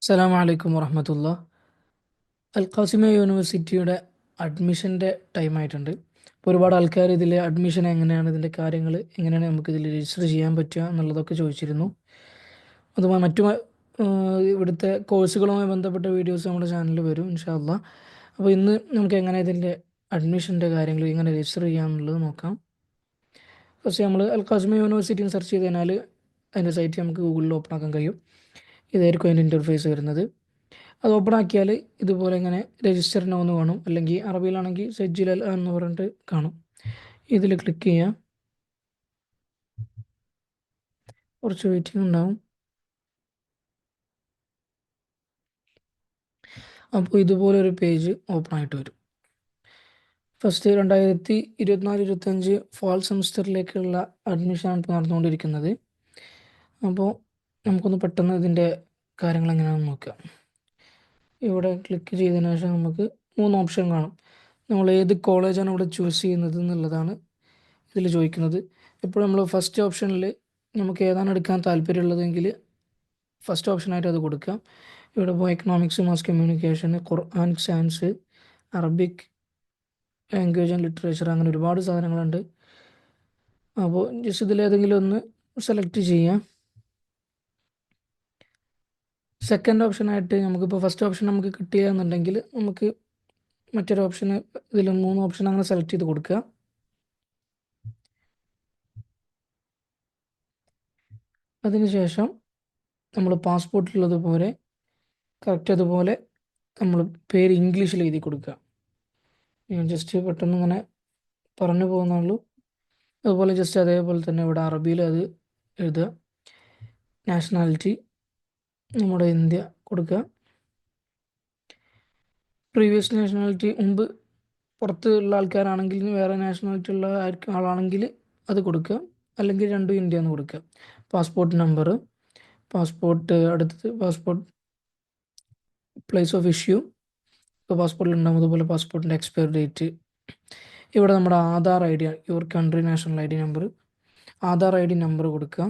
അസ്സലാമു അലൈക്കും വറഹമത്തുള്ള. അൽഖാസിമ യൂണിവേഴ്സിറ്റിയുടെ അഡ്മിഷൻ്റെ ടൈം ആയിട്ടുണ്ട്. ഇപ്പോൾ ഒരുപാട് ആൾക്കാർ ഇതിൽ അഡ്മിഷൻ എങ്ങനെയാണ്, ഇതിൻ്റെ കാര്യങ്ങൾ എങ്ങനെയാണ് നമുക്ക് ഇതിൽ രജിസ്റ്റർ ചെയ്യാൻ പറ്റുക എന്നുള്ളതൊക്കെ ചോദിച്ചിരുന്നു. അതുപോലെ ഇവിടുത്തെ കോഴ്സുകളുമായി ബന്ധപ്പെട്ട വീഡിയോസ് നമ്മുടെ ചാനലിൽ വരും ഇൻഷാ അള്ളാ. അപ്പോൾ ഇന്ന് നമുക്ക് എങ്ങനെ ഇതിൻ്റെ അഡ്മിഷൻ്റെ കാര്യങ്ങൾ എങ്ങനെ രജിസ്റ്റർ ചെയ്യാം എന്നുള്ളത് നോക്കാം. ഫസ്റ്റ് നമ്മൾ അൽഖാസിമ യൂണിവേഴ്സിറ്റി സെർച്ച് ചെയ്ത് കഴിഞ്ഞാൽ അതിൻ്റെ സൈറ്റ് നമുക്ക് ഗൂഗിളിൽ ഓപ്പൺ ആക്കാൻ കഴിയും. ഇതായിരിക്കും അതിൻ്റെ ഇൻ്റർഫേസ് വരുന്നത്. അത് ഓപ്പൺ ആക്കിയാൽ ഇതുപോലെ ഇങ്ങനെ രജിസ്റ്റർ നൗ എന്ന് കാണും, അല്ലെങ്കിൽ അറബിയിലാണെങ്കിൽ സജ്ജിലൽ എന്ന് പറഞ്ഞിട്ട് കാണും. ഇതിൽ ക്ലിക്ക് ചെയ്യാം. കുറച്ച് വെയിറ്റിംഗ് ഉണ്ടാവും. അപ്പോൾ ഇതുപോലെ ഒരു പേജ് ഓപ്പൺ ആയിട്ട് വരും. ഫസ്റ്റ് 2024-25 ഫാൾ സെമിസ്റ്ററിലേക്കുള്ള അഡ്മിഷനാണ് ഇപ്പോൾ നടന്നുകൊണ്ടിരിക്കുന്നത്. അപ്പോൾ നമുക്കൊന്ന് പെട്ടെന്ന് ഇതിൻ്റെ കാര്യങ്ങൾ എങ്ങനെയാണെന്ന് നോക്കാം. ഇവിടെ ക്ലിക്ക് ചെയ്തതിന് ശേഷം നമുക്ക് 3 ഓപ്ഷൻ കാണും. നമ്മൾ ഏത് കോളേജാണ് ഇവിടെ ചൂസ് ചെയ്യുന്നത് എന്നുള്ളതാണ് ഇതിൽ ചോദിക്കുന്നത്. ഇപ്പോൾ നമ്മൾ ഫസ്റ്റ് ഓപ്ഷനിൽ നമുക്ക് ഏതാണ് എടുക്കാൻ താല്പര്യമുള്ളതെങ്കിൽ ഫസ്റ്റ് ഓപ്ഷനായിട്ട് അത് കൊടുക്കാം. ഇവിടെ ഇപ്പോൾ economics, mass communication, Quran, science, Arabic language and literature, അങ്ങനെ ഒരുപാട് സാധനങ്ങളുണ്ട്. അപ്പോൾ ജസ്റ്റ് ഇതിലേതെങ്കിലും ഒന്ന് സെലക്ട് ചെയ്യാം. സെക്കൻഡ് ഓപ്ഷനായിട്ട് നമുക്കിപ്പോൾ ഫസ്റ്റ് ഓപ്ഷൻ നമുക്ക് കിട്ടില്ല എന്നുണ്ടെങ്കിൽ നമുക്ക് മറ്റൊരു ഓപ്ഷന്, ഇതിൽ 3 ഓപ്ഷൻ അങ്ങനെ സെലക്ട് ചെയ്ത് കൊടുക്കുക. അതിനുശേഷം നമ്മൾ പാസ്പോർട്ടിലുള്ളതുപോലെ കറക്റ്റ് അതുപോലെ നമ്മൾ പേര് ഇംഗ്ലീഷിൽ എഴുതി കൊടുക്കുക. ഞാൻ ജസ്റ്റ് പെട്ടെന്ന് ഇങ്ങനെ പറഞ്ഞു പോകുന്നുള്ളൂ. അതുപോലെ ജസ്റ്റ് അതേപോലെ തന്നെ ഇവിടെ അറബിയിൽ അത് എഴുതുക. നാഷണാലിറ്റി നമ്മുടെ ഇന്ത്യ കൊടുക്കുക. പ്രീവിയസ് നാഷണാലിറ്റി മുമ്പ് പുറത്തുള്ള ആൾക്കാരാണെങ്കിൽ വേറെ നാഷണാലിറ്റി ഉള്ള ആളാണെങ്കിൽ അത് കൊടുക്കുക, അല്ലെങ്കിൽ രണ്ടും ഇന്ത്യ എന്ന് കൊടുക്കുക. പാസ്പോർട്ട് നമ്പർ, അടുത്തത് പാസ്പോർട്ട് പ്ലേസ് ഓഫ് ഇഷ്യൂ, ഇപ്പോൾ പാസ്പോർട്ടിൽ ഉണ്ടാകും. അതുപോലെ പാസ്പോർട്ടിൻ്റെ എക്സ്പയർ ഡേറ്റ്. ഇവിടെ നമ്മുടെ Aadhaar I D, your country national I D number, Aadhaar I D number കൊടുക്കുക.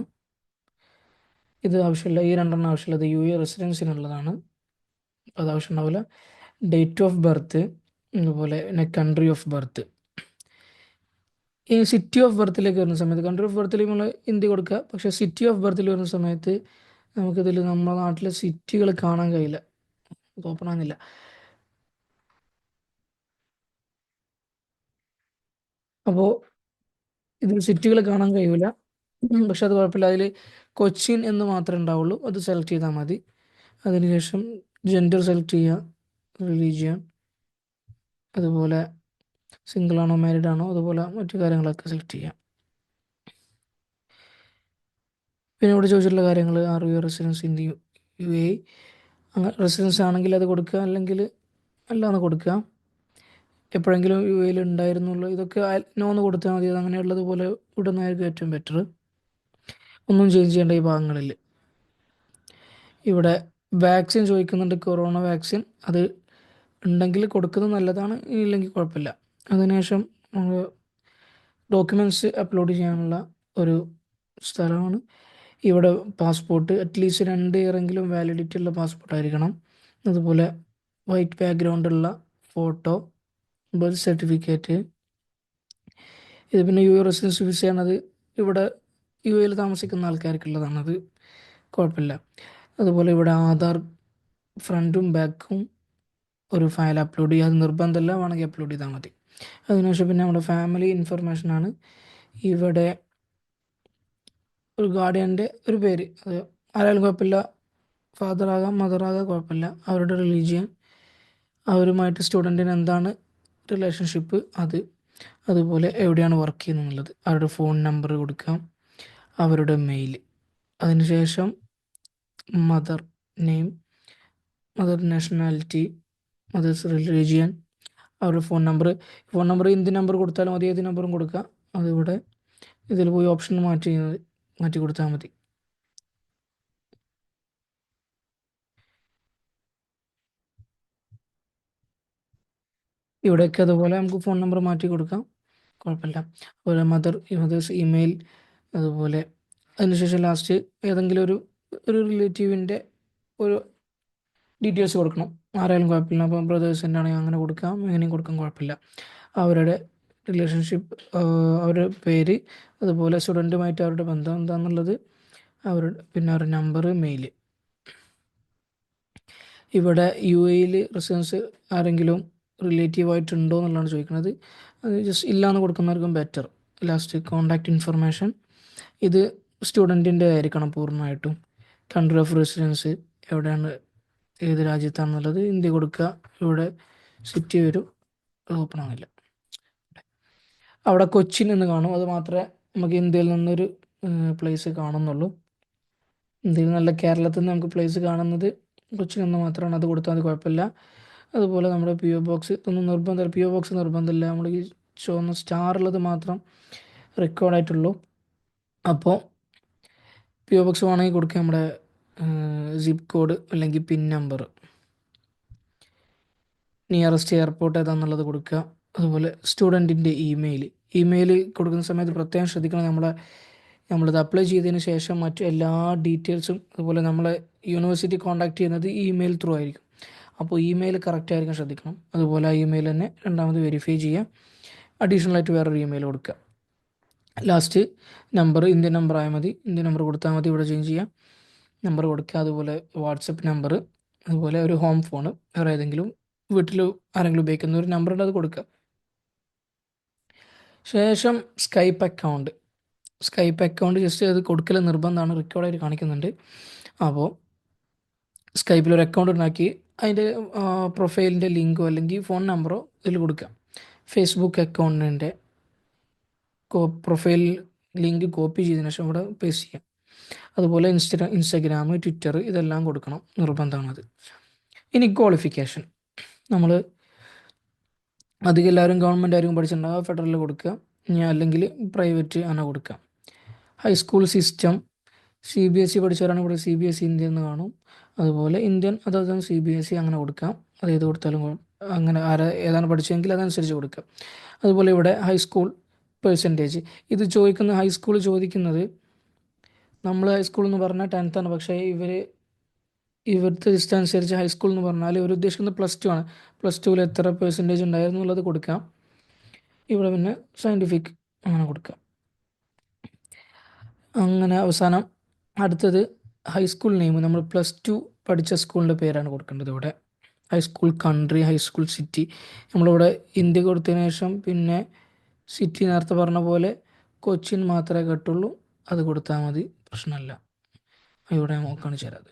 ഇത് ആവശ്യമില്ല, ഈ രണ്ടെണ്ണം ആവശ്യമില്ല, ഇത് UAE റെസിഡൻസിനുള്ളതാണ്, അത് ആവശ്യം ഉണ്ടാവില്ല. ഡേറ്റ് ഓഫ് ബർത്ത്, അതുപോലെ പിന്നെ കൺട്രി ഓഫ് ബർത്ത്. ഈ സിറ്റി ഓഫ് ബർത്തിലേക്ക് വരുന്ന സമയത്ത് കൺട്രി ഓഫ് ബർത്തിൽ നമ്മൾ ഇന്ത്യ കൊടുക്കുക, പക്ഷേ സിറ്റി ഓഫ് ബർത്തിൽ വരുന്ന സമയത്ത് നമുക്കിതിൽ നമ്മുടെ നാട്ടിലെ സിറ്റികൾ കാണാൻ കഴിയില്ല, ഓപ്പൺ ആകുന്നില്ല. അപ്പോൾ ഇതിൽ സിറ്റികൾ കാണാൻ കഴിയില്ല. പക്ഷെ അത് കുഴപ്പമില്ല, അതിൽ കൊച്ചിൻ എന്ന് മാത്രമേ ഉണ്ടാവുള്ളൂ, അത് സെലക്ട് ചെയ്താൽ മതി. അതിനുശേഷം ജെൻഡർ സെലക്ട് ചെയ്യുക, റിലീജിയൻ, അതുപോലെ സിംഗിൾ ആണോ മാരീഡ് ആണോ, അതുപോലെ മറ്റു കാര്യങ്ങളൊക്കെ സെലക്ട് ചെയ്യാം. പിന്നെ ഇവിടെ ചോദിച്ചിട്ടുള്ള കാര്യങ്ങൾ, are you residence in the UAE, അങ്ങനെ റെസിഡൻസ് ആണെങ്കിൽ അത് കൊടുക്കുക, അല്ലെങ്കിൽ അല്ലാന്ന് കൊടുക്കുക. എപ്പോഴെങ്കിലും UAEയിൽ ഉണ്ടായിരുന്നുള്ളൂ, ഇതൊക്കെ നോ എന്ന് കൊടുത്താൽ മതി. അത് അങ്ങനെയുള്ളതുപോലെ വിടുന്നതായിരിക്കും ഏറ്റവും ബെറ്റർ. ഒന്നും ചേഞ്ച് ചെയ്യേണ്ട ഈ ഭാഗങ്ങളിൽ. ഇവിടെ വാക്സിൻ ചോദിക്കുന്നുണ്ട്, കൊറോണ വാക്സിൻ. അത് ഉണ്ടെങ്കിൽ കൊടുക്കുന്നത് നല്ലതാണ്, ഇല്ലെങ്കിൽ കുഴപ്പമില്ല. അതിനുശേഷം ഡോക്യുമെൻറ്റ്സ് അപ്ലോഡ് ചെയ്യാനുള്ള ഒരു സ്ഥലമാണ്. ഇവിടെ പാസ്പോർട്ട് അറ്റ്ലീസ്റ്റ് 2 ഇയറെങ്കിലും വാലിഡിറ്റി ഉള്ള പാസ്പോർട്ട് ആയിരിക്കണം. അതുപോലെ വൈറ്റ് ബാക്ക്ഗ്രൗണ്ടുള്ള ഫോട്ടോ, ബർത്ത് സർട്ടിഫിക്കറ്റ്. ഇത് പിന്നെ UAE റെസിഡൻസ് വിസയാണത്. ഇവിടെ UAEയിൽ താമസിക്കുന്ന ആൾക്കാർക്കുള്ളതാണ്, അത് കുഴപ്പമില്ല. അതുപോലെ ഇവിടെ ആധാർ ഫ്രണ്ടും ബാക്കും ഒരു ഫയൽ അപ്ലോഡ് ചെയ്യുക, അത് നിർബന്ധമല്ല, വേണമെങ്കിൽ അപ്ലോഡ് ചെയ്താൽ മതി. അതിനുശേഷം പിന്നെ നമ്മുടെ ഫാമിലി ഇൻഫർമേഷനാണ്. ഇവിടെ ഒരു ഗാർഡിയൻ്റെ ഒരു പേര്, അത് ആരായാലും കുഴപ്പമില്ല, ഫാദർ ആകാം, മദർ ആകാം, കുഴപ്പമില്ല. അവരുടെ റിലീജിയൻ, അവരുമായിട്ട് സ്റ്റുഡൻറ്റിന് എന്താണ് റിലേഷൻഷിപ്പ്, അത്, അതുപോലെ എവിടെയാണ് വർക്ക് ചെയ്യുന്നത് എന്നുള്ളത്, അവരുടെ ഫോൺ നമ്പർ കൊടുക്കാം, അവരുടെ മെയിൽ. അതിനുശേഷം mother name, mother nationality, mother's religion, അവരുടെ ഫോൺ നമ്പർ എന്ത് നമ്പർ കൊടുത്താലും മതി, ഏത് നമ്പറും കൊടുക്കാം. അതിവിടെ ഇതിൽ പോയി ഓപ്ഷൻ മാറ്റി കൊടുത്താൽ മതി. ഇവിടെയൊക്കെ അതുപോലെ നമുക്ക് ഫോൺ നമ്പർ മാറ്റി കൊടുക്കാം, കുഴപ്പമില്ല. അതുപോലെ മദേഴ്സ് ഇമെയിൽ, അതുപോലെ അതിനുശേഷം ലാസ്റ്റ് ഏതെങ്കിലും ഒരു റിലേറ്റീവിൻ്റെ ഒരു ഡീറ്റെയിൽസ് കൊടുക്കണം. ആരായാലും കുഴപ്പമില്ല. അപ്പോൾ ബ്രദേഴ്സിൻ്റെ ആണെങ്കിൽ അങ്ങനെ കൊടുക്കാം, എങ്ങനെയും കൊടുക്കാൻ കുഴപ്പമില്ല. അവരുടെ റിലേഷൻഷിപ്പ്, അവരുടെ പേര്, അതുപോലെ സ്റ്റുഡൻറ്റുമായിട്ട് അവരുടെ ബന്ധം എന്താണെന്നുള്ളത്, അവരുടെ പിന്നെ അവരുടെ നമ്പർ, മെയിൽ. ഇവിടെ യു എയിൽ റെസിഡൻസ് ആരെങ്കിലും റിലേറ്റീവ് ആയിട്ടുണ്ടോ എന്നുള്ളതാണ് ചോദിക്കുന്നത്. അത് ജസ്റ്റ് ഇല്ലയെന്ന് കൊടുക്കുന്നവർക്കും ബെറ്റർ. ലാസ്റ്റ് കോൺടാക്റ്റ് ഇൻഫർമേഷൻ, ഇത് സ്റ്റുഡൻറ്റിൻ്റെ ആയിരിക്കണം പൂർണ്ണമായിട്ടും. കൺട്രി ഓഫ് റെസിഡൻസ് എവിടെയാണ്, ഏത് രാജ്യത്താണെന്നുള്ളത് ഇന്ത്യ കൊടുക്കുക. ഇവിടെ സിറ്റി വരും, ഓപ്പൺ ആവില്ല. അവിടെ കൊച്ചിൻ എന്ന് കാണും, അത് മാത്രമേ നമുക്ക് ഇന്ത്യയിൽ നിന്നൊരു പ്ലേസ് കാണുന്നുള്ളൂ. ഇന്ത്യയിൽ നല്ല കേരളത്തിൽ നിന്ന് നമുക്ക് പ്ലേസ് കാണുന്നത് കൊച്ചിൻ എന്ന് മാത്രമാണ്. അത് കൊടുത്താൽ അത് കുഴപ്പമില്ല. അതുപോലെ നമ്മുടെ പി ഒ ബോക്സ്, ഇതൊന്നും നിർബന്ധമില്ല, പി ഒ ബോക്സ് നിർബന്ധമില്ല. നമ്മൾ ഈ ചുവന്ന സ്റ്റാർ ഉള്ളത് മാത്രം റെക്കോർഡായിട്ടുള്ളൂ. അപ്പോൾ പി ഒ ബോക്സ് വേണമെങ്കിൽ കൊടുക്കുക, നമ്മുടെ സിപ്പ് കോഡ് അല്ലെങ്കിൽ പിൻ നമ്പർ, നിയറസ്റ്റ് എയർപോർട്ട് ഏതാണെന്നുള്ളത് കൊടുക്കുക. അതുപോലെ സ്റ്റുഡൻറ്റിൻ്റെ ഇമെയിൽ കൊടുക്കുന്ന സമയത്ത് പ്രത്യേകം ശ്രദ്ധിക്കണം. നമ്മളിത് അപ്ലൈ ചെയ്തതിന് ശേഷം മറ്റു എല്ലാ ഡീറ്റെയിൽസും, അതുപോലെ നമ്മളെ യൂണിവേഴ്സിറ്റി കോൺടാക്ട് ചെയ്യുന്നത് ഇമെയിൽ ത്രൂ ആയിരിക്കും. അപ്പോൾ ഇമെയിൽ കറക്റ്റ് ആയിരിക്കും, ശ്രദ്ധിക്കണം. അതുപോലെ ആ ഇമെയിൽ തന്നെ രണ്ടാമത് വെരിഫൈ ചെയ്യുക. അഡീഷണൽ ആയിട്ട് വേറൊരു ഇമെയിൽ കൊടുക്കുക. ലാസ്റ്റ് നമ്പർ ഇന്ത്യൻ നമ്പർ ആയാൽ മതി, ഇന്ത്യൻ നമ്പർ കൊടുത്താൽ മതി. ഇവിടെ ചേഞ്ച് ചെയ്യാം, നമ്പർ കൊടുക്കുക. അതുപോലെ വാട്സപ്പ് നമ്പർ, അതുപോലെ ഒരു ഹോം ഫോൺ, വേറെ ഏതെങ്കിലും വീട്ടിൽ ആരെങ്കിലും ഉപയോഗിക്കുന്ന ഒരു നമ്പറുണ്ട്, അത് കൊടുക്കുക. ശേഷം സ്കൈപ്പ് അക്കൗണ്ട് ജസ്റ്റ് അത് കൊടുക്കൽ നിർബന്ധമാണ്, റെക്കോർഡായിട്ട് കാണിക്കുന്നുണ്ട്. അപ്പോൾ സ്കൈപ്പിൽ ഒരു അക്കൗണ്ട് ഉണ്ടാക്കി അതിൻ്റെ പ്രൊഫൈലിൻ്റെ ലിങ്കോ അല്ലെങ്കിൽ ഫോൺ നമ്പറോ ഇതിൽ കൊടുക്കുക. ഫേസ്ബുക്ക് അക്കൗണ്ടിൻ്റെ പ്രൊഫൈൽ ലിങ്ക് കോപ്പി ചെയ്തതിനു ശേഷം ഇവിടെ പേസ്റ്റ് ചെയ്യാം. അതുപോലെ ഇൻസ്റ്റഗ്രാം, ട്വിറ്റർ ഇതെല്ലാം കൊടുക്കണം, നിർബന്ധമാണത്. ഇനി ക്വാളിഫിക്കേഷൻ, നമ്മൾ അധികം എല്ലാവരും ഗവൺമെൻറ് ആയിരിക്കും പഠിച്ചിട്ടുണ്ടാകുക, ഫെഡറൽ കൊടുക്കുക, ഇനി അല്ലെങ്കിൽ പ്രൈവറ്റ് അങ്ങനെ കൊടുക്കുക. ഹൈസ്കൂൾ സിസ്റ്റം CBSE പഠിച്ചവരാണെങ്കിൽ ഇവിടെ CBSE ഇന്ത്യ എന്ന് കാണും. അതുപോലെ ഇന്ത്യൻ അതായത് CBSE അങ്ങനെ കൊടുക്കാം. അത് ഏത് കൊടുത്താലും അങ്ങനെ ഏതാണ് പഠിച്ചതെങ്കിൽ അതനുസരിച്ച് കൊടുക്കാം. അതുപോലെ ഇവിടെ ഹൈസ്കൂൾ പെർസെൻറ്റേജ്, ഇത് ഹൈസ്കൂൾ ചോദിക്കുന്നത്, നമ്മൾ ഹൈസ്കൂൾ എന്ന് പറഞ്ഞാൽ 10th ആണ്. പക്ഷേ ഇവരുടെ ലിസ്റ്റ് അനുസരിച്ച് ഹൈസ്കൂൾ എന്ന് പറഞ്ഞാൽ ഇവർ ഉദ്ദേശിക്കുന്നത് +2 ആണ്. +2 എത്ര പെർസെൻറ്റേജ് ഉണ്ടായിരുന്നു എന്നുള്ളത് കൊടുക്കാം. ഇവിടെ പിന്നെ സയൻറ്റിഫിക് അങ്ങനെ കൊടുക്കാം. അങ്ങനെ അവസാനം അടുത്തത് ഹൈസ്കൂൾ നെയിം, നമ്മൾ +2 പഠിച്ച സ്കൂളിൻ്റെ പേരാണ് കൊടുക്കേണ്ടത്. ഇവിടെ ഹൈസ്കൂൾ കൺട്രി, ഹൈസ്കൂൾ സിറ്റി, നമ്മളിവിടെ ഇന്ത്യ കൊടുത്തതിന് ശേഷം പിന്നെ സിറ്റി നേരത്തെ പറഞ്ഞ പോലെ കൊച്ചിൻ മാത്രമേ കിട്ടുള്ളൂ, അത് കൊടുത്താൽ മതി, പ്രശ്നമല്ല. ഇവിടെ നോക്കാണ് ചേരാത്.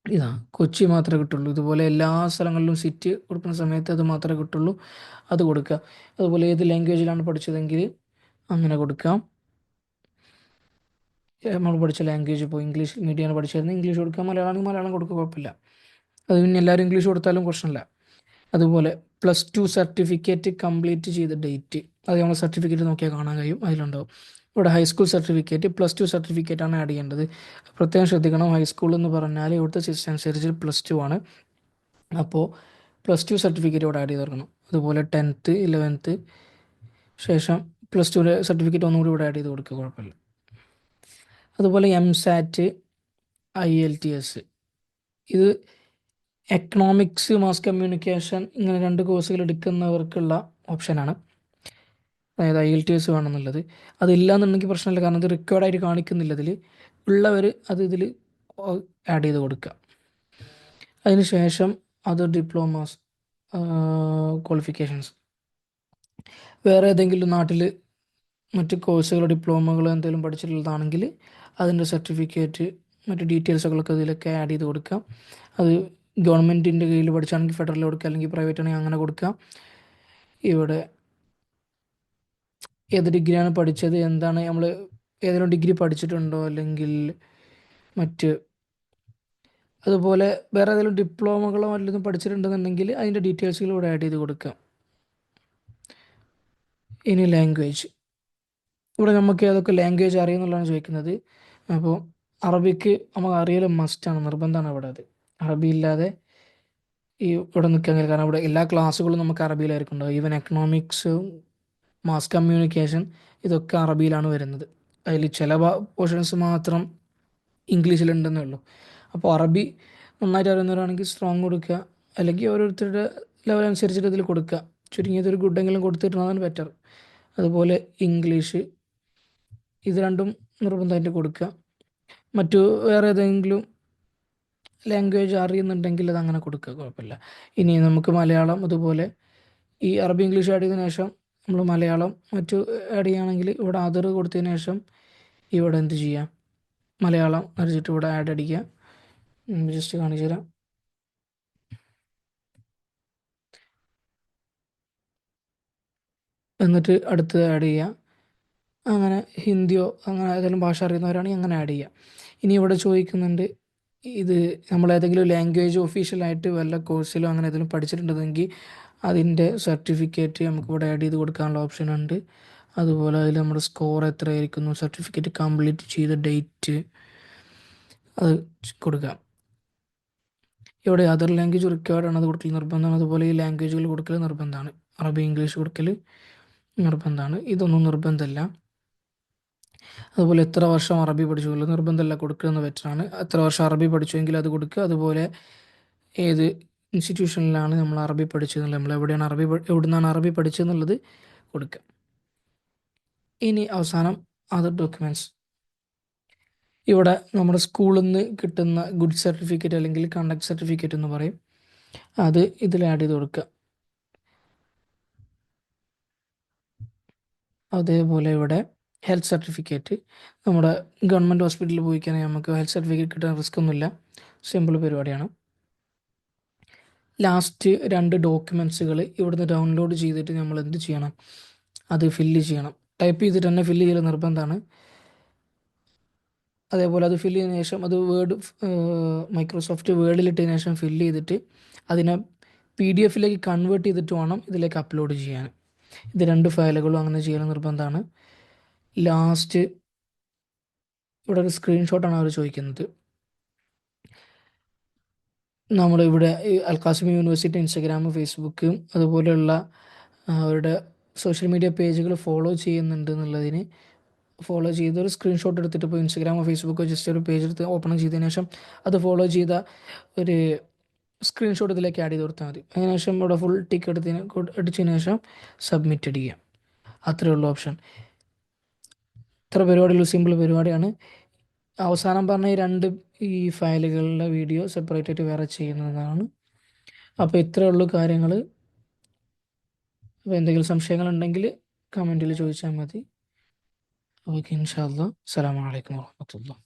ഇതാ കൊച്ചി മാത്രമേ കിട്ടുള്ളൂ. ഇതുപോലെ എല്ലാ സ്ഥലങ്ങളിലും സിറ്റി കൊടുക്കുന്ന സമയത്ത് അത് മാത്രമേ കിട്ടുള്ളൂ, അത് കൊടുക്കുക. അതുപോലെ ഏത് ലാംഗ്വേജിലാണ് പഠിച്ചതെങ്കിൽ അങ്ങനെ കൊടുക്കാം. നമ്മൾ പഠിച്ച ലാംഗ്വേജ്, ഇപ്പോൾ ഇംഗ്ലീഷ് മീഡിയമാണ് പഠിച്ചിരുന്നത്, ഇംഗ്ലീഷ് കൊടുക്കുക. മലയാളം മലയാളം കൊടുക്കുക, കുഴപ്പമില്ല. അത് പിന്നെ എല്ലാവരും ഇംഗ്ലീഷ് കൊടുത്താലും പ്രശ്നമില്ല. അതുപോലെ +2 സർട്ടിഫിക്കറ്റ് കംപ്ലീറ്റ് ചെയ്ത ഡേറ്റ്, അത് നമ്മൾ സർട്ടിഫിക്കറ്റ് നോക്കിയാൽ കാണാൻ കഴിയും, അതിലുണ്ടാവും. ഇവിടെ ഹൈസ്കൂൾ സർട്ടിഫിക്കറ്റ്, +2 സർട്ടിഫിക്കറ്റാണ് ആഡ് ചെയ്യേണ്ടത്. പ്രത്യേകം ശ്രദ്ധിക്കണം, ഹൈസ്കൂൾ എന്ന് പറഞ്ഞാൽ ഇവിടുത്തെ സിസ്റ്റം അനുസരിച്ച് +2 ആണ്. അപ്പോൾ +2 സർട്ടിഫിക്കറ്റ് ഇവിടെ ആഡ് ചെയ്ത് കൊടുക്കണം. അതുപോലെ 10th 11th ശേഷം +2 സർട്ടിഫിക്കറ്റ് ഒന്നുകൂടി ഇവിടെ ആഡ് ചെയ്ത് കൊടുക്കുക, കുഴപ്പമില്ല. അതുപോലെ MSAT, IELTS, ഇത് എക്കണോമിക്സ്, മാസ് കമ്മ്യൂണിക്കേഷൻ ഇങ്ങനെ 2 കോഴ്സുകൾ എടുക്കുന്നവർക്കുള്ള ഓപ്ഷനാണ്. അതായത് IELTS വേണമെന്നുള്ളത്. അതില്ലാന്നുണ്ടെങ്കിൽ പ്രശ്നമില്ല, കാരണം ഇത് റിക്വയർഡായിട്ട് കാണിക്കുന്നില്ല ഇതിൽ. ഉള്ളവർ അത് ഇതിൽ ആഡ് ചെയ്ത് കൊടുക്കുക. അതിന് ശേഷം അതർ ഡിപ്ലോമാസ്, ക്വാളിഫിക്കേഷൻസ്, വേറെ ഏതെങ്കിലും നാട്ടിൽ മറ്റ് കോഴ്സുകളോ ഡിപ്ലോമകളോ എന്തെങ്കിലും പഠിച്ചിട്ടുള്ളതാണെങ്കിൽ അതിൻ്റെ സർട്ടിഫിക്കറ്റ്, മറ്റ് ഡീറ്റെയിൽസുകളൊക്കെ ഇതിലൊക്കെ ആഡ് ചെയ്ത് കൊടുക്കാം. അത് ഗവൺമെൻറ്റിൻ്റെ കീഴിൽ പഠിച്ചാണെങ്കിൽ ഫെഡറൽ കൊടുക്കുക, അല്ലെങ്കിൽ പ്രൈവറ്റ് ആണെങ്കിൽ അങ്ങനെ കൊടുക്കാം. ഇവിടെ ഏത് ഡിഗ്രിയാണ് പഠിച്ചത്, എന്താണ്, നമ്മൾ ഏതെങ്കിലും ഡിഗ്രി പഠിച്ചിട്ടുണ്ടോ, അല്ലെങ്കിൽ മറ്റ് അതുപോലെ വേറെ ഏതെങ്കിലും ഡിപ്ലോമകളോ വല്ലതും പഠിച്ചിട്ടുണ്ടെന്നുണ്ടെങ്കിൽ അതിൻ്റെ ഡീറ്റെയിൽസുകൾ ഇവിടെ ആഡ് ചെയ്ത് കൊടുക്കാം. ഇനി ലാംഗ്വേജ്, ഇവിടെ നമുക്ക് ഏതൊക്കെ ലാംഗ്വേജ് അറിയുമെന്നുള്ളതാണ് ചോദിക്കുന്നത്. അപ്പോൾ അറബിക്ക് നമുക്ക് അറിയൽ മസ്റ്റാണ്, നിർബന്ധമാണ് ഇവിടെ. അത് അറബി ഇല്ലാതെ ഇവിടെ നിൽക്കാൻ കഴിയില്ല, കാരണം ഇവിടെ എല്ലാ ക്ലാസ്സുകളും നമുക്ക് അറബിയിലായിരിക്കും ഉണ്ടാവും. ഈവൻ എക്കണോമിക്സ്, മാസ് കമ്മ്യൂണിക്കേഷൻ ഇതൊക്കെ അറബിയിലാണ് വരുന്നത്. അതിൽ ചില പോർഷൻസ് മാത്രം ഇംഗ്ലീഷിലുണ്ടെന്നേ ഉള്ളൂ. അപ്പോൾ അറബി നന്നായിട്ട് അറിയുന്നവരാണെങ്കിൽ സ്ട്രോങ് കൊടുക്കുക, അല്ലെങ്കിൽ ഓരോരുത്തരുടെ ലെവൽ അനുസരിച്ചിട്ട് ഇതിൽ കൊടുക്കുക. ചുരുങ്ങിയത് ഒരു ഗുഡെങ്കിലും കൊടുത്തിട്ടുള്ളതാണ് ബെറ്റർ. അതുപോലെ ഇംഗ്ലീഷ്, ഇത് രണ്ടും നിർബന്ധമായിട്ട് കൊടുക്കുക. മറ്റു വേറെ ഏതെങ്കിലും ലാംഗ്വേജ് അറിയുന്നുണ്ടെങ്കിൽ അത് അങ്ങനെ കൊടുക്കുക, കുഴപ്പമില്ല. ഇനി നമുക്ക് മലയാളം അതുപോലെ ഈ അറബി ഇംഗ്ലീഷ് ആഡ് ചെയ്തതിനു ശേഷം നമ്മൾ മലയാളം മറ്റു ആഡ് ചെയ്യുകയാണെങ്കിൽ ഇവിടെ അതർ കൊടുത്തതിന് ശേഷം ഇവിടെ എന്ത് ചെയ്യാം, മലയാളം അടിച്ചിട്ട് ഇവിടെ ആഡ് അടിക്കുക. ജസ്റ്റ് കാണിച്ചു തരാം. എന്നിട്ട് അടുത്തത് ആഡ് ചെയ്യുക. അങ്ങനെ ഹിന്ദിയോ അങ്ങനെ ഏതെങ്കിലും ഭാഷ അറിയുന്നവരാണെങ്കിൽ അങ്ങനെ ആഡ് ചെയ്യുക. ഇനി ഇവിടെ ചോദിക്കുന്നുണ്ട്, ഇത് നമ്മൾ ഏതെങ്കിലും ലാംഗ്വേജ് ഒഫീഷ്യലായിട്ട് വല്ല കോഴ്സിലോ അങ്ങനെ ഏതെങ്കിലും പഠിച്ചിട്ടുണ്ടെങ്കിൽ അതിൻ്റെ സർട്ടിഫിക്കറ്റ് നമുക്ക് ഇവിടെ ആഡ് ചെയ്ത് കൊടുക്കാനുള്ള ഓപ്ഷൻ ഉണ്ട്. അതുപോലെ അതിൽ നമ്മുടെ സ്കോർ എത്രയായിരിക്കുന്നു, സർട്ടിഫിക്കറ്റ് കംപ്ലീറ്റ് ചെയ്ത ഡേറ്റ് അത് കൊടുക്കാം. ഇവിടെ അതർ ലാംഗ്വേജ് റിക്വയർഡ് ആണ്, അത് കൊടുക്കൽ നിർബന്ധമാണ്. അതുപോലെ ഈ ലാംഗ്വേജുകൾ കൊടുക്കൽ നിർബന്ധമാണ്. അറബി ഇംഗ്ലീഷ് കൊടുക്കൽ നിർബന്ധമാണ്. ഇതൊന്നും നിർബന്ധമല്ല. അതുപോലെ എത്ര വർഷം അറബി പഠിച്ചു നിർബന്ധമല്ല, കൊടുക്കുന്നത് ബെറ്ററാണ്. എത്ര വർഷം അറബി പഠിച്ചുവെങ്കിൽ അത് കൊടുക്കുക. അതുപോലെ ഏത് ഇൻസ്റ്റിറ്റ്യൂഷനിലാണ് നമ്മൾ അറബി പഠിച്ചതെന്നുള്ളത്, നമ്മൾ എവിടെയാണ് എവിടുന്നാണ് അറബി പഠിച്ചതെന്നുള്ളത് കൊടുക്കുക. ഇനി അവസാനം അതർ ഡോക്യുമെൻറ്റ്സ്. ഇവിടെ നമ്മുടെ സ്കൂളിൽ നിന്ന് കിട്ടുന്ന ഗുഡ് സർട്ടിഫിക്കറ്റ് അല്ലെങ്കിൽ കണ്ടക്ട് സർട്ടിഫിക്കറ്റ് എന്ന് പറയും, അത് ഇതിൽ ആഡ് ചെയ്ത് കൊടുക്കുക. അതേപോലെ ഇവിടെ ഹെൽത്ത് സർട്ടിഫിക്കറ്റ്, നമ്മുടെ ഗവൺമെൻറ് ഹോസ്പിറ്റലിൽ പോയി കഴിഞ്ഞാൽ നമുക്ക് ഹെൽത്ത് സർട്ടിഫിക്കറ്റ് കിട്ടാൻ റിസ്ക് ഒന്നുമില്ല, സിമ്പിൾ പരിപാടിയാണ്. ലാസ്റ്റ് 2 ഡോക്യുമെൻറ്റ്സുകൾ ഇവിടുന്ന് ഡൗൺലോഡ് ചെയ്തിട്ട് നമ്മൾ എന്ത് ചെയ്യണം, അത് ഫില്ല് ചെയ്യണം. ടൈപ്പ് ചെയ്തിട്ട് തന്നെ ഫില്ല് ചെയ്യൽ നിർബന്ധമാണ്. അതേപോലെ അത് ഫില്ല് ചെയ്തതിനു ശേഷം അത് മൈക്രോസോഫ്റ്റ് വേർഡിലിട്ടതിന് ശേഷം ഫില്ല് ചെയ്തിട്ട് അതിനെ PDF കൺവേർട്ട് ചെയ്തിട്ട് വേണം ഇതിലേക്ക് അപ്ലോഡ് ചെയ്യാൻ. ഇത് 2 ഫയലുകളും അങ്ങനെ ചെയ്യൽ നിർബന്ധമാണ്. ലാസ്റ്റ് ഇവിടെ ഒരു സ്ക്രീൻഷോട്ടാണ് അവർ ചോദിക്കുന്നത്. നമ്മളിവിടെ ഈ അൽഖാസിം യൂണിവേഴ്സിറ്റി ഇൻസ്റ്റഗ്രാം, ഫേസ്ബുക്ക് അതുപോലെയുള്ള അവരുടെ സോഷ്യൽ മീഡിയ പേജുകൾ ഫോളോ ചെയ്യുന്നുണ്ട് എന്നുള്ളതിന് ഫോളോ ചെയ്ത് ഒരു സ്ക്രീൻഷോട്ട് എടുത്തിട്ട് ഇപ്പോൾ ഇൻസ്റ്റഗ്രാമോ ഫേസ്ബുക്കോ ജസ്റ്റ് ഒരു പേജ് എടുത്ത് ഓപ്പൺ ചെയ്തതിന് ശേഷം അത് ഫോളോ ചെയ്ത ഒരു സ്ക്രീൻഷോട്ട് ഇതിലേക്ക് ആഡ് ചെയ്ത് കൊടുത്താൽ മതി. അതിനുശേഷം ഇവിടെ ഫുൾ ടിക്ക് അടിച്ചതിന് ശേഷം സബ്മിറ്റ് ചെയ്യാം. അത്രയേ ഉള്ളൂ ഓപ്ഷൻ. ഇത്ര പരിപാടിയുള്ള സിമ്പിൾ പരിപാടിയാണ്. അവസാനം പറഞ്ഞ ഈ ഫയലുകളുടെ വീഡിയോ സെപ്പറേറ്റ് ആയിട്ട് വേറെ ചെയ്യുന്നതാണ്. അപ്പോൾ ഇത്രയേ ഉള്ളൂ കാര്യങ്ങൾ. അപ്പോൾ എന്തെങ്കിലും സംശയങ്ങളുണ്ടെങ്കിൽ കമൻറ്റിൽ ചോദിച്ചാൽ മതി. ഓക്കെ, ഇൻഷാ അല്ലാ. അസ്സലാമു അലൈക്കും വറഹ്മത്തുള്ളാഹി.